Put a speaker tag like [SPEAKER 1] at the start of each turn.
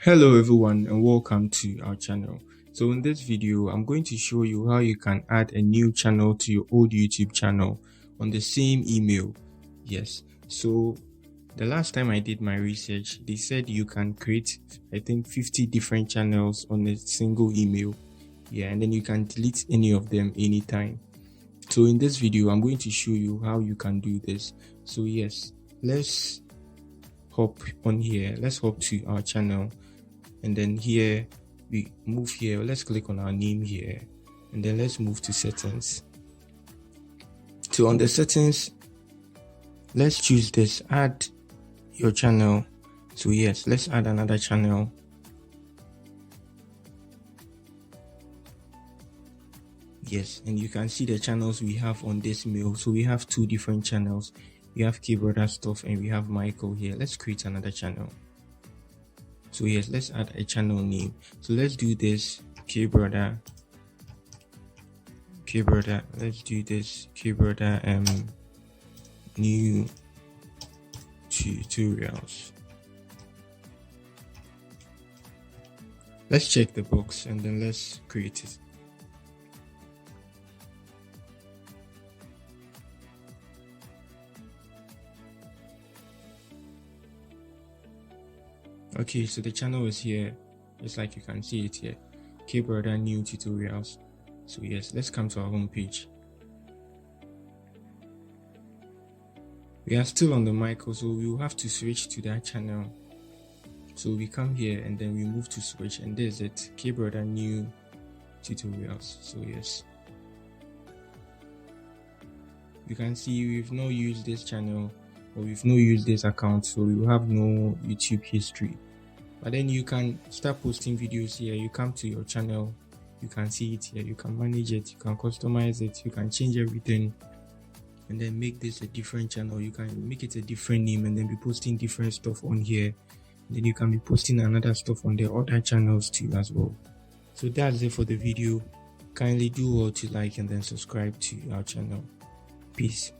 [SPEAKER 1] Hello everyone and welcome to our channel. So in this video I'm going to show you how you can add a new channel to your old YouTube channel on the same email. Yes, so the last time I did my research, they said you can create I think 50 different channels on a single email. Yeah, and then you can delete any of them anytime. So in this video I'm going to show you how you can do this. So yes, let's hop on here. Let's hop to our channel. And then here we move here, let's click on our name here, and then let's move to settings. So on the settings, let's choose this, add your channel. So yes, let's add another channel. Yes, and you can see the channels we have on this mail. So we have two different channels. We have Keybrother stuff and we have Michael here. Let's create another channel. So yes, let's add a channel name. So let's do this Keybrother. Let's do this Keybrother new tutorials. Let's check the box and then let's create it. Okay, so the channel is here, just like you can see it here, Keybrother new tutorials. So yes, let's come to our home page. We are still on the Michael, so we will have to switch to that channel. So we come here and then we move to switch, and there's it, Keybrother new tutorials. So yes, you can see we've not used this channel or we've not used this account, so we will have no YouTube history. But then you can start posting videos here. You come to your channel, you can see it here, you can manage it, you can customize it, you can change everything, and then make this a different channel. You can make it a different name and then be posting different stuff on here. And then you can be posting another stuff on the other channels too as well. So that's it for the video. Kindly do well to like and then subscribe to our channel. Peace.